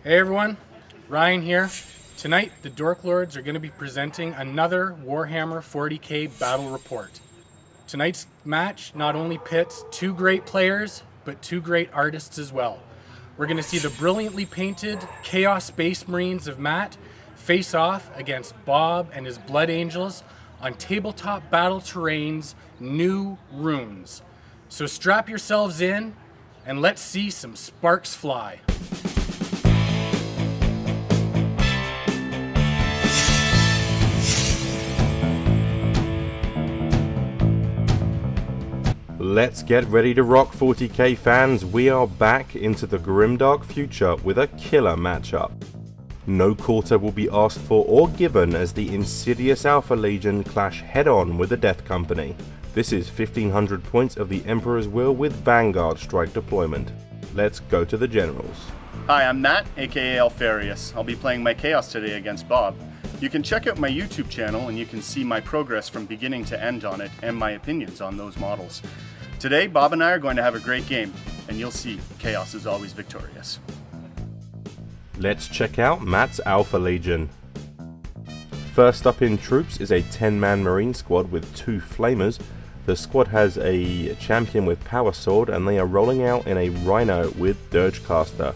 Hey everyone, Ryan here. Tonight the Dorklords are going to be presenting another Warhammer 40k battle report. Tonight's match not only pits two great players, but two great artists as well. We're going to see the brilliantly painted Chaos Space Marines of Matt face off against Bob and his Blood Angels on Tabletop Battle Terrain's new runes. So strap yourselves in and let's see some sparks fly. Let's get ready to rock, 40k fans. We are back into the grimdark future with a killer matchup. No quarter will be asked for or given as the insidious Alpha Legion clash head-on with the Death Company. This is 1500 points of the Emperor's Will with Vanguard strike deployment. Let's go to the generals. Hi, I'm Matt, aka Alpharius. I'll be playing my Chaos today against Bob. You can check out my YouTube channel and you can see my progress from beginning to end on it and my opinions on those models. Today, Bob and I are going to have a great game, and you'll see Chaos is always victorious. Let's check out Matt's Alpha Legion. First up in troops is a 10-man Marine squad with 2 Flamers. The squad has a champion with Power Sword, and they are rolling out in a Rhino with Dirgecaster.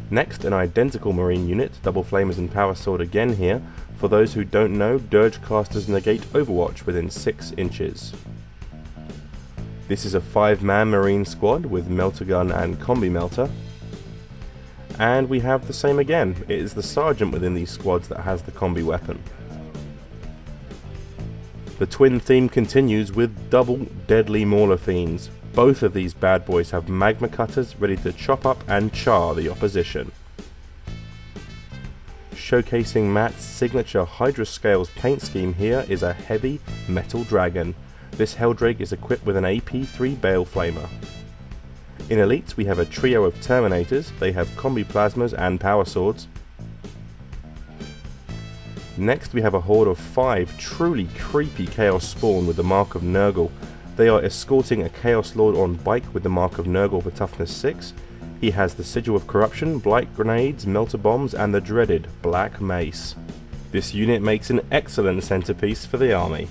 Next, an identical Marine unit, double Flamers and Power Sword again here. For those who don't know, Dirgecasters negate Overwatch within 6 inches. This is a 5-man Marine squad with Melter Gun and Combi Melter. And we have the same again. It is the Sergeant within these squads that has the Combi weapon. The twin theme continues with double Deadly Mauler Fiends. Both of these bad boys have magma cutters ready to chop up and char the opposition. Showcasing Matt's signature Hydra Scales paint scheme here is a heavy metal dragon. This Helldrake is equipped with an AP3 Bale Flamer. In Elites we have a trio of Terminators. They have Combi Plasmas and Power Swords. Next we have a horde of 5 truly creepy Chaos Spawn with the Mark of Nurgle. They are escorting a Chaos Lord on bike with the Mark of Nurgle for toughness 6. He has the Sigil of Corruption, Blight Grenades, Melter Bombs and the dreaded Black Mace. This unit makes an excellent centerpiece for the army.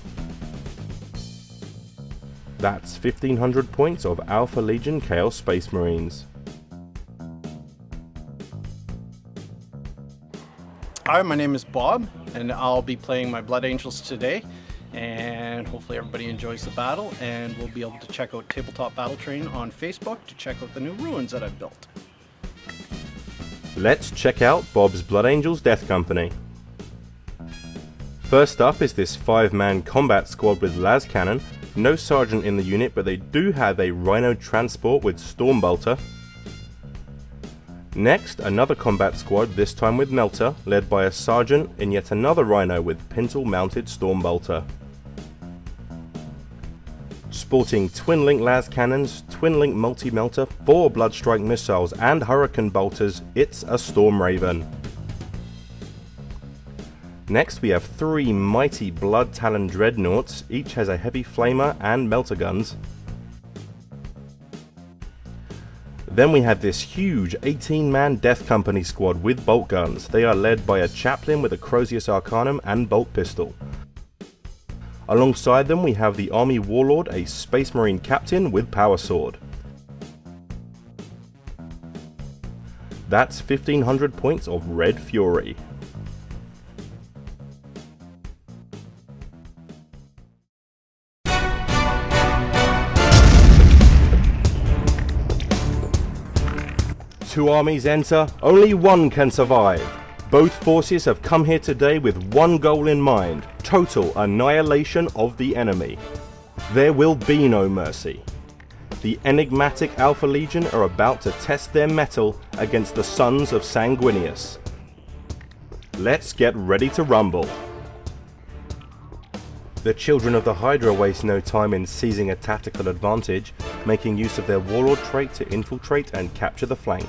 That's 1500 points of Alpha Legion Chaos Space Marines. Hi, my name is Bob, and I'll be playing my Blood Angels today, and hopefully everybody enjoys the battle, and we'll be able to check out Tabletop Battle Terrain on Facebook to check out the new ruins that I've built. Let's check out Bob's Blood Angels Death Company. First up is this 5-man combat squad with Las Cannon. No Sergeant in the unit, but they do have a Rhino transport with Stormbolter. Next, another combat squad, this time with Melter, led by a Sergeant in yet another Rhino with Pintle mounted Stormbolter. Sporting Twin Link Las Cannons, Twin Link Multi-Melter, 4 Bloodstrike missiles and Hurricane Bolters, it's a Storm Raven. Next we have 3 mighty Blood Talon Dreadnoughts, each has a heavy flamer and melter guns. Then we have this huge 18-man Death Company squad with bolt guns. They are led by a Chaplain with a Crozius Arcanum and bolt pistol. Alongside them we have the Army Warlord, a Space Marine Captain with Power Sword. That's 1500 points of Red Fury. Two armies enter, only one can survive. Both forces have come here today with one goal in mind: total annihilation of the enemy. There will be no mercy. The enigmatic Alpha Legion are about to test their mettle against the Sons of Sanguinius. Let's get ready to rumble. The children of the Hydra waste no time in seizing a tactical advantage, making use of their Warlord trait to infiltrate and capture the flank.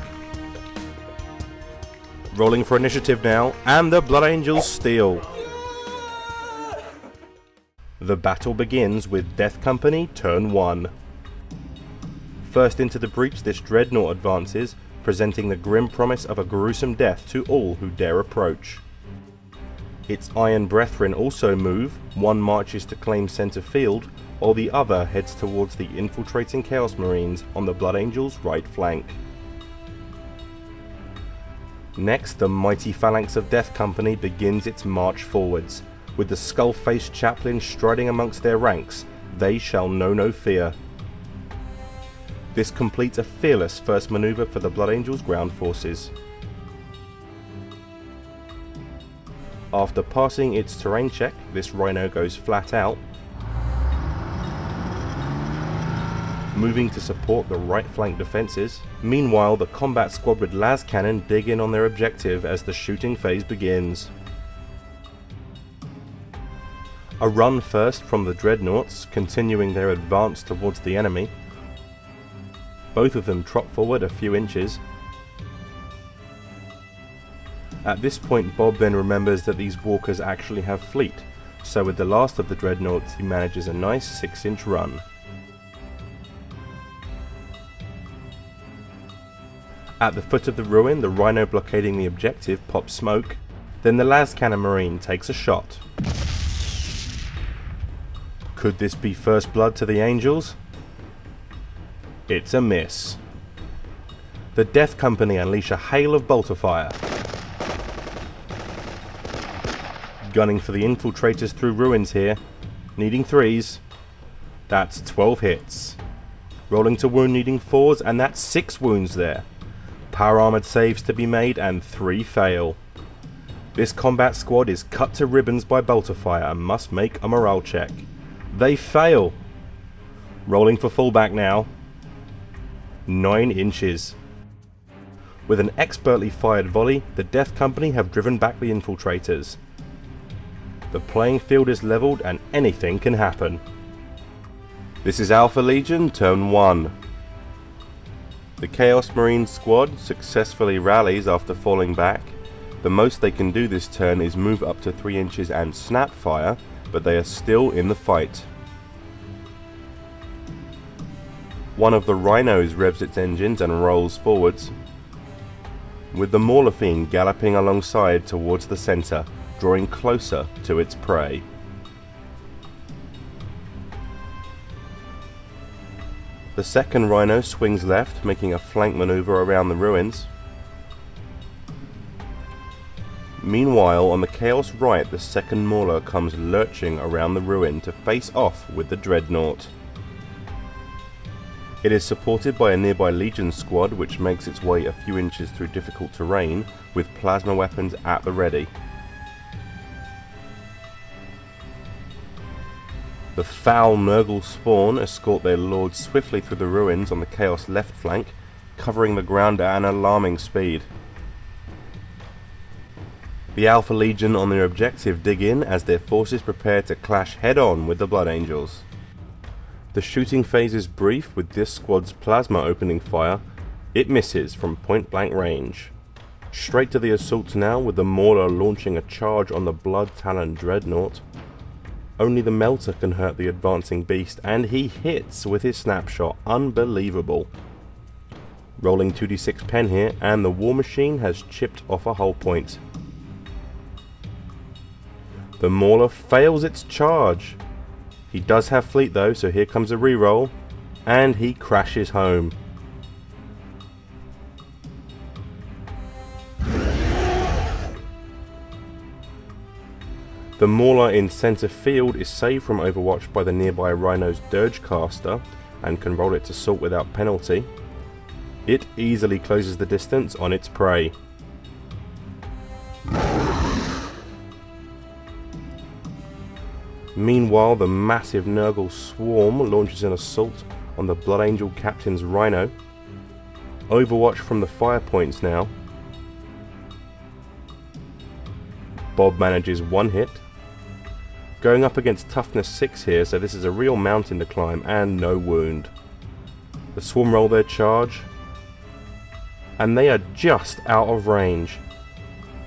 Rolling for initiative now, and the Blood Angels steal. The battle begins with Death Company turn 1. First into the breach this Dreadnought advances, presenting the grim promise of a gruesome death to all who dare approach. Its iron brethren also move, one marches to claim center field, while the other heads towards the infiltrating Chaos Marines on the Blood Angels' right flank. Next, the mighty phalanx of Death Company begins its march forwards, with the skull-faced chaplain striding amongst their ranks. They shall know no fear. This completes a fearless first maneuver for the Blood Angels' ground forces. After passing its terrain check, this Rhino goes flat out, moving to support the right flank defences. Meanwhile, the combat squad with las cannon dig in on their objective as the shooting phase begins. A run first from the dreadnoughts, continuing their advance towards the enemy. Both of them trot forward a few inches. At this point, Bob then remembers that these walkers actually have fleet, so with the last of the dreadnoughts he manages a nice 6-inch run. At the foot of the ruin, the Rhino blockading the objective pops smoke, then the las cannon Marine takes a shot. Could this be first blood to the Angels? It's a miss. The Death Company unleash a hail of bolter fire, gunning for the infiltrators through ruins here, needing 3s. That's 12 hits. Rolling to wound, needing 4s, and that's 6 wounds there. Power armoured saves to be made and 3 fail. This combat squad is cut to ribbons by bolter fire and must make a morale check. They fail. Rolling for fullback now. 9 inches. With an expertly fired volley, the Death Company have driven back the infiltrators. The playing field is levelled and anything can happen. This is Alpha Legion, turn 1. The Chaos Marine squad successfully rallies after falling back. The most they can do this turn is move up to 3 inches and snap fire, but they are still in the fight. One of the Rhinos revs its engines and rolls forwards, with the Mauler Fiend galloping alongside towards the centre, drawing closer to its prey. The second Rhino swings left, making a flank maneuver around the ruins. Meanwhile, on the Chaos right, the second Mauler comes lurching around the ruin to face off with the Dreadnought. It is supported by a nearby Legion squad which makes its way a few inches through difficult terrain with plasma weapons at the ready. The foul Nurgle spawn escort their lord swiftly through the ruins on the Chaos left flank, covering the ground at an alarming speed. The Alpha Legion on their objective dig in as their forces prepare to clash head-on with the Blood Angels. The shooting phase is brief, with this squad's plasma opening fire. It misses from point-blank range. Straight to the assault now, with the Mauler launching a charge on the Blood-Talon Dreadnought. Only the Melter can hurt the advancing beast, and he hits with his snapshot. Unbelievable. Rolling 2d6 pen here, and the War Machine has chipped off a hull point. The Mauler fails its charge. He does have fleet though, so here comes a reroll, and he crashes home. The Mauler in centre field is saved from overwatch by the nearby Rhino's Dirge Caster and can roll its assault without penalty. It easily closes the distance on its prey. Meanwhile, the massive Nurgle swarm launches an assault on the Blood Angel Captain's Rhino. Overwatch from the fire points now. Bob manages 1 hit. Going up against toughness 6 here, so this is a real mountain to climb, and no wound. The swarm roll their charge, and they are just out of range.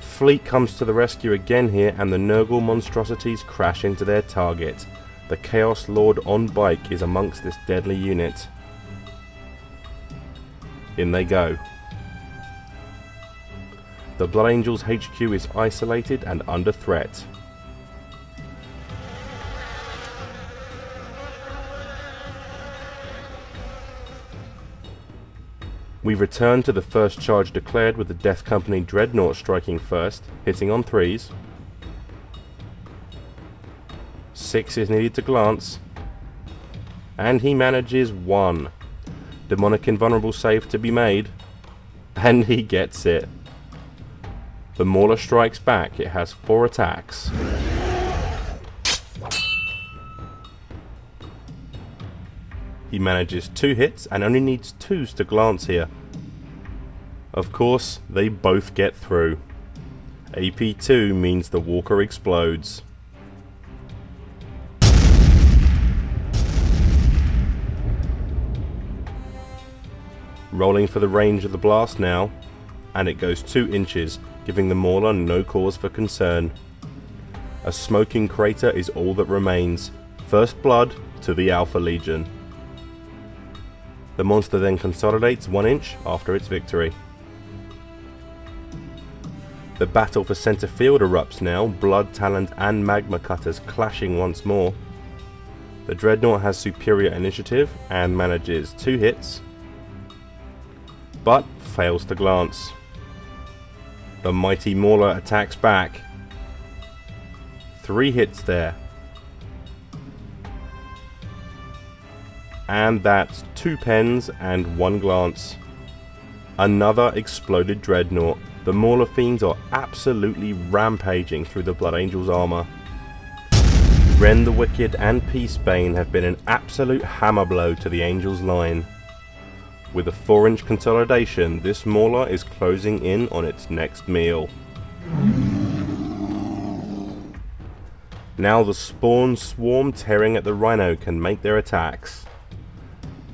Fleet comes to the rescue again here, and the Nurgle monstrosities crash into their target. The Chaos Lord on bike is amongst this deadly unit. In they go. The Blood Angels HQ is isolated and under threat. We return to the first charge declared with the Death Company Dreadnought striking first, hitting on 3s. 6 is needed to glance. And he manages 1. Demonic Invulnerable save to be made. And he gets it. The Mauler strikes back. It has 4 attacks. He manages 2 hits and only needs 2s to glance here. Of course, they both get through. AP2 means the walker explodes. Rolling for the range of the blast now, and it goes 2 inches, giving the Mauler no cause for concern. A smoking crater is all that remains. First blood to the Alpha Legion. The monster then consolidates 1 inch after its victory. The battle for center field erupts now, blood talons and magma cutters clashing once more. The Dreadnought has superior initiative and manages 2 hits, but fails to glance. The mighty Mauler attacks back. 3 hits there. And that's 2 pens and 1 glance. Another exploded Dreadnought. The Mauler fiends are absolutely rampaging through the Blood Angels armor. Ren the Wicked and Peacebane have been an absolute hammer blow to the Angels line. With a 4-inch consolidation, this Mauler is closing in on its next meal. Now the Spawn swarm tearing at the Rhino can make their attacks.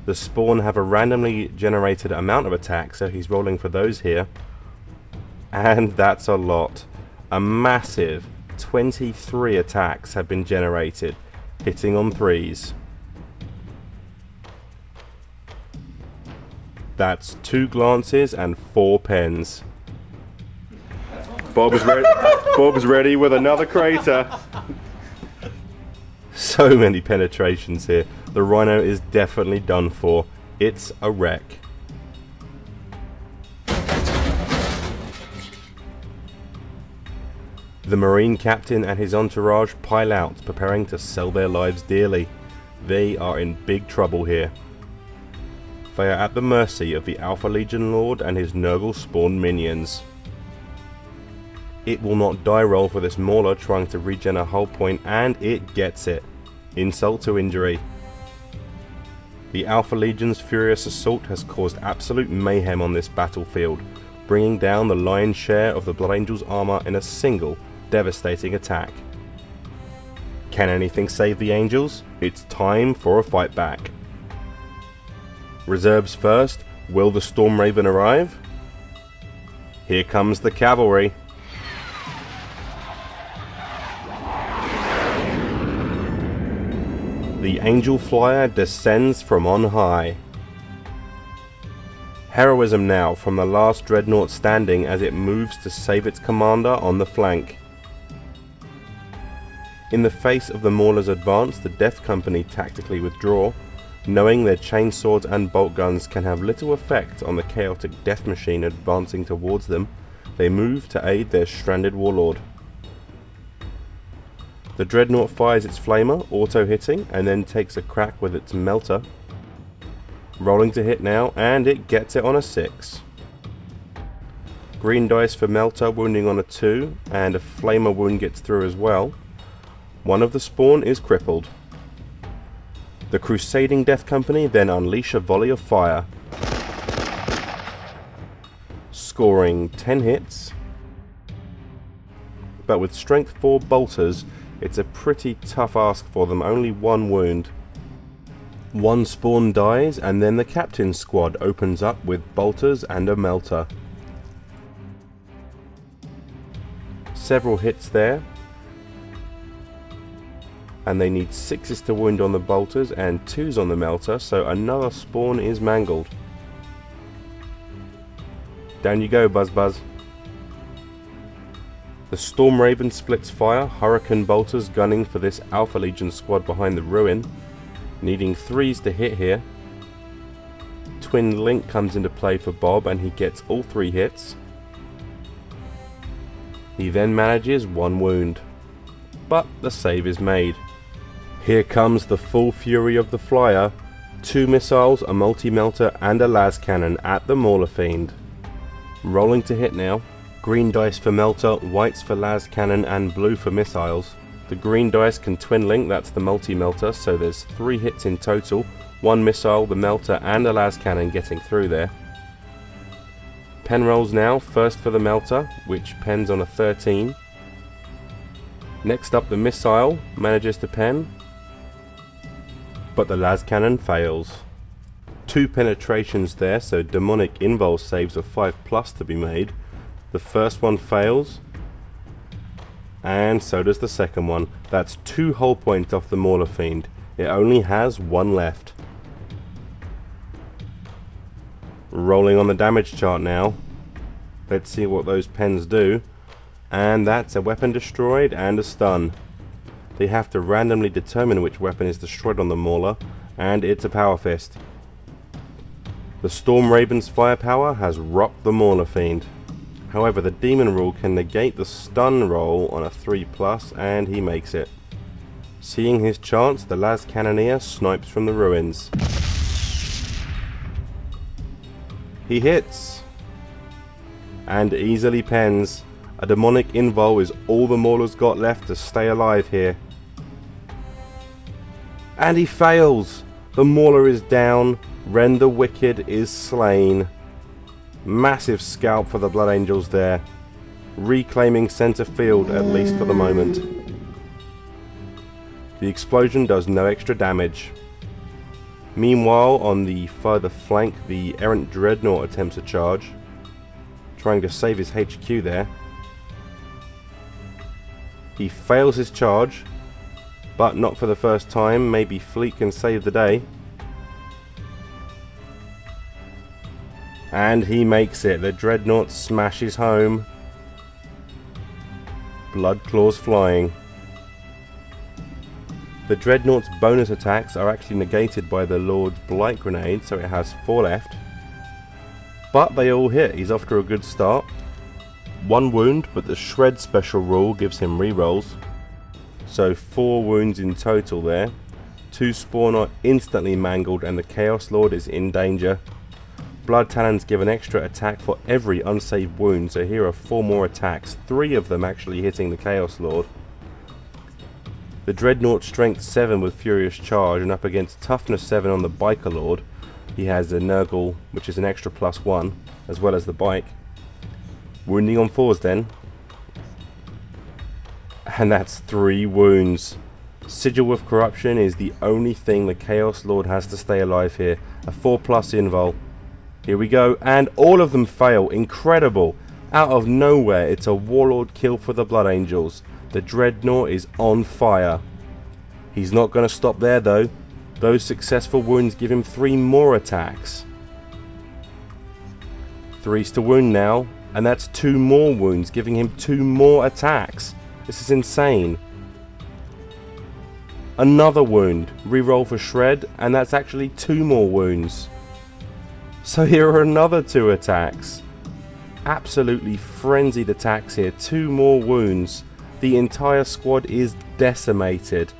The Spawn have a randomly generated amount of attacks, so he's rolling for those here. And that's a lot. A massive 23 attacks have been generated, hitting on 3s. That's 2 glances and 4 pens. Bob's ready with another crater. So many penetrations here. The Rhino is definitely done for. It's a wreck. The Marine Captain and his entourage pile out, preparing to sell their lives dearly. They are in big trouble here. They are at the mercy of the Alpha Legion Lord and his Nurgle spawned minions. It will not die roll for this Mauler trying to regen a hull point, and it gets it. Insult to injury. The Alpha Legion's furious assault has caused absolute mayhem on this battlefield, bringing down the lion's share of the Blood Angels armor in a single devastating attack. Can anything save the Angels? It's time for a fight back. Reserves first. Will the Storm Raven arrive? Here comes the cavalry. The Angel Flyer descends from on high. Heroism now from the last Dreadnought standing as it moves to save its commander on the flank. In the face of the Mauler's advance, the Death Company tactically withdraw, knowing their chainswords and bolt guns can have little effect on the chaotic death machine advancing towards them. They move to aid their stranded warlord. The Dreadnought fires its flamer, auto-hitting, and then takes a crack with its melter. Rolling to hit now, and it gets it on a 6. Green dice for melter, wounding on a 2, and a flamer wound gets through as well. One of the spawn is crippled. The Crusading Death Company then unleash a volley of fire, scoring 10 hits, but with strength 4 bolters, it's a pretty tough ask for them, only 1 wound. 1 spawn dies, and then the Captain's squad opens up with bolters and a melter. Several hits there, and they need 6s to wound on the bolters and 2s on the melter, so another spawn is mangled. Down you go, Buzz Buzz. The Storm Raven splits fire, Hurricane Bolters gunning for this Alpha Legion squad behind the ruin, needing 3s to hit here. Twin Link comes into play for Bob and he gets all 3 hits. He then manages 1 wound, but the save is made. Here comes the full fury of the flyer, 2 missiles, a multi-melter and a las cannon at the Mauler Fiend. Rolling to hit now. Green dice for melter, whites for las cannon and blue for missiles. The green dice can twin link, that's the multi-melter, so there's 3 hits in total. 1 missile, the melter and a las cannon getting through there. Pen rolls now, first for the melter, which pens on a 13. Next up the missile, manages to pen, but the las cannon fails. 2 penetrations there, so demonic invul saves of 5+ to be made. The first one fails, and so does the second one. That's 2 hull points off the Mauler Fiend. It only has 1 left. Rolling on the damage chart now. Let's see what those pens do. And that's a weapon destroyed and a stun. They have to randomly determine which weapon is destroyed on the Mauler, and it's a Power Fist. The Storm Raven's firepower has rocked the Mauler Fiend. However, the Demon Rule can negate the stun roll on a 3+, and he makes it. Seeing his chance, the las Cannoneer snipes from the ruins. He hits, and easily pens. A demonic invul is all the Mauler's got left to stay alive here. And he fails! The Mauler is down, Ren the Wicked is slain. Massive scalp for the Blood Angels there, reclaiming center field at least for the moment. The explosion does no extra damage. Meanwhile, on the further flank, the errant Dreadnought attempts a charge, trying to save his HQ there. He fails his charge, but not for the first time. Maybe Fleet can save the day. And he makes it. The Dreadnought smashes home. Blood claws flying. The Dreadnought's bonus attacks are actually negated by the Lord's Blight Grenade, so it has 4 left. But they all hit. He's off to a good start. 1 wound, but the Shred special rule gives him rerolls. So 4 wounds in total there. 2 Spawn are instantly mangled and the Chaos Lord is in danger. Blood Talons give an extra attack for every unsaved wound, so here are 4 more attacks, 3 of them actually hitting the Chaos Lord. The Dreadnought strength 7 with Furious Charge, and up against toughness 7 on the Biker Lord. He has the Nurgle, which is an extra +1, as well as the bike. Wounding on 4s then. And that's 3 wounds. Sigil of Corruption is the only thing the Chaos Lord has to stay alive here. A 4+ invul. Here we go, and all of them fail. Incredible. Out of nowhere, it's a Warlord kill for the Blood Angels. The Dreadnought is on fire. He's not going to stop there though. Those successful wounds give him 3 more attacks. 3's to wound now, and that's 2 more wounds, giving him 2 more attacks. This is insane. Another wound. Reroll for Shred, and that's actually 2 more wounds. So here are another 2 attacks. Absolutely frenzied attacks here. 2 more wounds. The entire squad is decimated.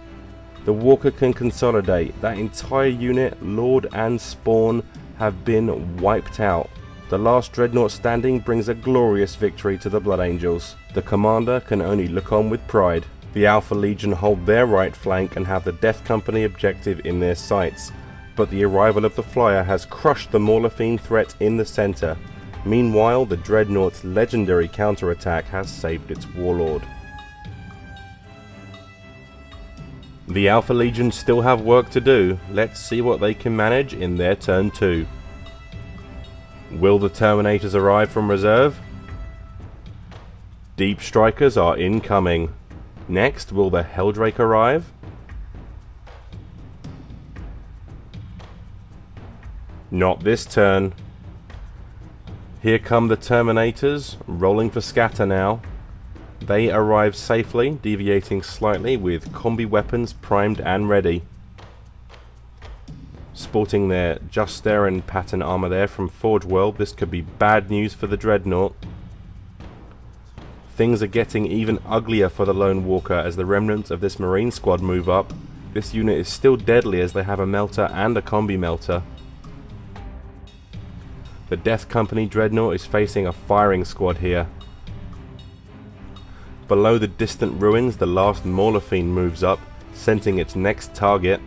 The Walker can consolidate. That entire unit, Lord and Spawn, have been wiped out. The last Dreadnought standing brings a glorious victory to the Blood Angels. The commander can only look on with pride. The Alpha Legion hold their right flank and have the Death Company objective in their sights. But the arrival of the Flyer has crushed the Mauler Fiend threat in the center. Meanwhile, the Dreadnought's legendary counterattack has saved its Warlord. The Alpha Legion still have work to do. Let's see what they can manage in their turn 2. Will the Terminators arrive from reserve? Deep Strikers are incoming. Next, will the Helldrake arrive? Not this turn. Here come the Terminators, rolling for scatter now. They arrive safely, deviating slightly with combi weapons primed and ready. Sporting their Justerin pattern armor there from Forge World, this could be bad news for the Dreadnought. Things are getting even uglier for the Lone Walker as the remnants of this Marine squad move up. This unit is still deadly as they have a melter and a combi melter. The Death Company Dreadnought is facing a firing squad here. Below the distant ruins, the last Mauler Fiend moves up, scenting its next target.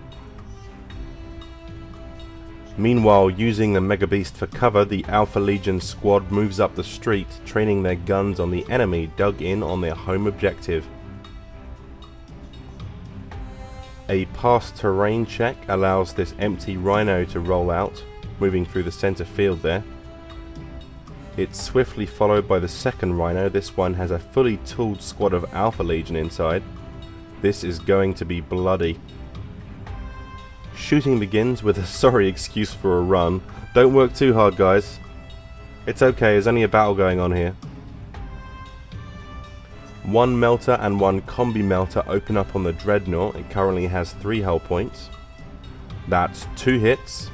Meanwhile, using the Mega Beast for cover, the Alpha Legion squad moves up the street, training their guns on the enemy dug in on their home objective. A pass terrain check allows this empty Rhino to roll out, moving through the center field there. It's swiftly followed by the second Rhino. This one has a fully tooled squad of Alpha Legion inside. This is going to be bloody. Shooting begins with a sorry excuse for a run. Don't work too hard, guys. It's okay, there's only a battle going on here. One melter and one combi melter open up on the Dreadnought. It currently has 3 hull points. That's 2 hits.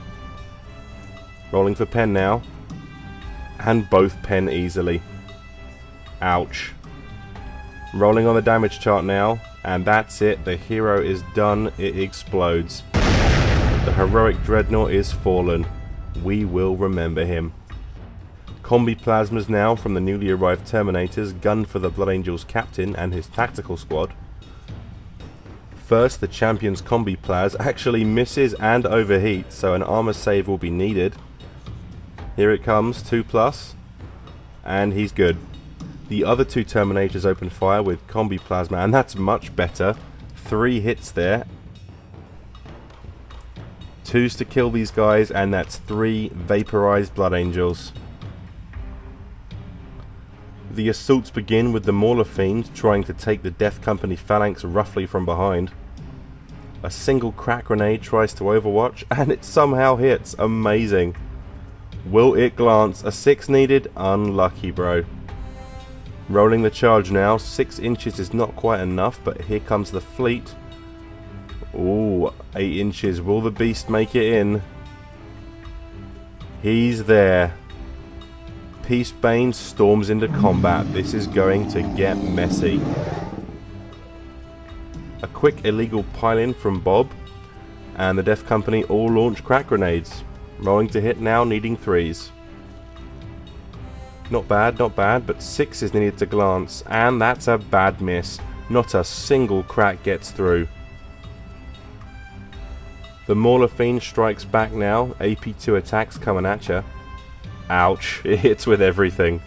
Rolling for pen now. And both pen easily. Ouch. Rolling on the damage chart now. And that's it. The hero is done. It explodes. The heroic Dreadnought is fallen. We will remember him. Combi plasmas now from the newly arrived Terminators gun for the Blood Angels captain and his tactical squad. First, the champion's combi plas actually misses and overheats, so an armor save will be needed. Here it comes, 2+, and he's good. The other 2 Terminators open fire with combi plasma, and that's much better. 3 hits there. 2s to kill these guys, and that's 3 vaporized Blood Angels. The assaults begin with the Mauler Fiend trying to take the Death Company phalanx roughly from behind. A single crack grenade tries to overwatch, and it somehow hits. Amazing. Will it glance? A 6 needed? Unlucky, bro. Rolling the charge now. 6 inches is not quite enough, but here comes the fleet. Ooh, 8 inches. Will the beast make it in? He's there. Peacebane storms into combat. This is going to get messy. A quick illegal pile-in from Bob, and the Death Company all launch crack grenades. Rolling to hit now, needing 3s. Not bad, but 6 is needed to glance, and that's a bad miss. Not a single crack gets through. The Mauler Fiend strikes back now. AP2 attacks coming at ya. Ouch, it hits with everything.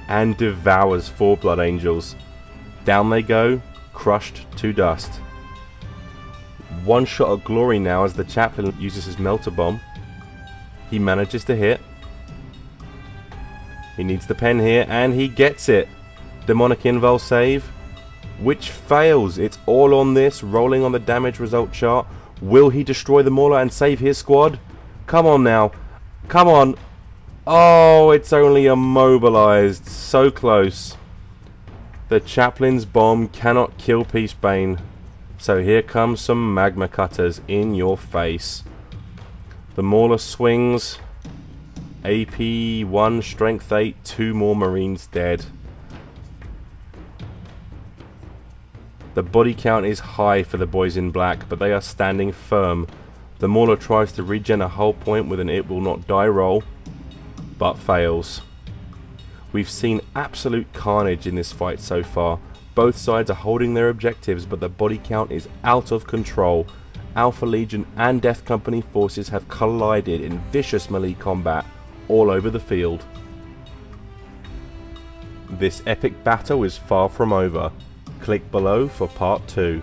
And devours 4 Blood Angels. Down they go, crushed to dust. One shot of glory now as the chaplain uses his melter bomb. He manages to hit. He needs the pen here, and he gets it. Demonic Invul save, which fails. It's all on this, rolling on the damage result chart. Will he destroy the Mauler and save his squad? Come on now. Come on. Oh, it's only immobilized. So close. The chaplain's bomb cannot kill Peacebane. So here comes some magma cutters in your face. The Mauler swings. AP 1, strength 8, 2 more Marines dead. The body count is high for the boys in black, but they are standing firm. The Mauler tries to regen a hull point with an it will not die roll, but fails. We've seen absolute carnage in this fight so far. Both sides are holding their objectives, but the body count is out of control. Alpha Legion and Death Company forces have collided in vicious melee combat all over the field. This epic battle is far from over. Click below for part 2.